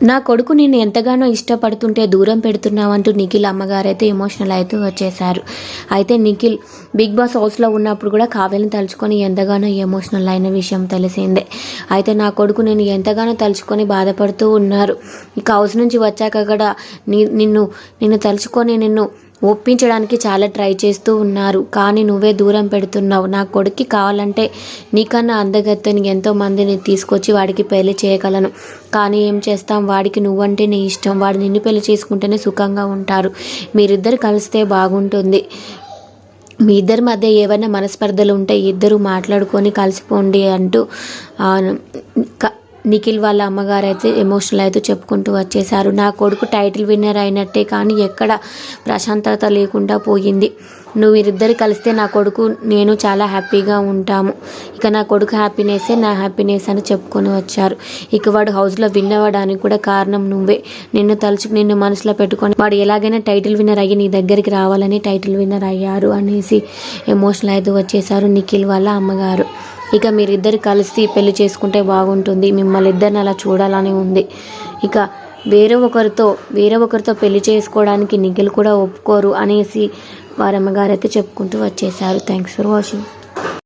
నా కొడుకు నిన్ను ఎంతగానో ఇష్టపడుతుంటే దూరం పెడుతున్నావంటూ నిఖిల్ అమ్మగారైతే ఎమోషనల్ అయితే వచ్చేశారు. అయితే నిఖిల్ బిగ్ బాస్ హౌస్లో ఉన్నప్పుడు కూడా కావ్యని తలుచుకొని ఎంతగానో ఎమోషనల్ అయిన విషయం తెలిసిందే. అయితే నా కొడుకు నేను ఎంతగానో తలుచుకొని బాధపడుతూ ఉన్నారు. ఇక హౌస్ నుంచి వచ్చాక కూడా నిన్ను తలుచుకొని నిన్ను ఒప్పించడానికి చాలా ట్రై చేస్తూ ఉన్నారు. కానీ నువ్వే దూరం పెడుతున్నావు. నా కొడుక్కి కావాలంటే నీకన్నా అందగత్తెని ఎంతో మందిని తీసుకొచ్చి వాడికి పెళ్లి చేయగలను. కానీ ఏం చేస్తాం, వాడికి నువ్వంటే నీ ఇష్టం. వాడు నిన్ను పెళ్లి చేసుకుంటేనే సుఖంగా ఉంటారు. మీరిద్దరు కలిస్తే బాగుంటుంది. మీ ఇద్దరి మధ్య ఏవైనా మనస్పర్ధలు ఉంటే ఇద్దరు మాట్లాడుకొని కలిసిపోండి అంటూ నిఖిల్ వాళ్ళ అమ్మగారు అయితే ఎమోషనల్ అయితే చెప్పుకుంటూ వచ్చేసారు. నా కొడుకు టైటిల్ విన్నర్ అయినట్టే, కానీ ఎక్కడ ప్రశాంతత లేకుండా పోయింది. వీరిద్దరు కలిస్తే నా కొడుకు నేను చాలా హ్యాపీగా ఉంటాము. ఇక నా కొడుకు హ్యాపీనెస్సే నా హ్యాపీనెస్ అని చెప్పుకొని వచ్చారు. ఇక వాడు హౌస్లో విన్ అవ్వడానికి కూడా కారణం నువ్వే. నిన్ను మనసులో పెట్టుకొని వాడు ఎలాగైనా టైటిల్ విన్నర్ అయ్యి నీ దగ్గరికి రావాలని టైటిల్ విన్నర్ అయ్యారు అనేసి ఎమోషనల్ అయితే వచ్చేసారు నిఖిల్ వాళ్ళ అమ్మగారు. ఇక మీరిద్దరు కలిసి పెళ్లి చేసుకుంటే బాగుంటుంది. మిమ్మల్ని ఇద్దరిని అలా చూడాలని ఉంది. ఇక వేరే ఒకరితో పెళ్లి చేసుకోవడానికి నిఖిల్ కూడా ఒప్పుకోరు అనేసి వారమ్మగారు అయితే చెప్పుకుంటూ వచ్చేసారు. Thanks for watching.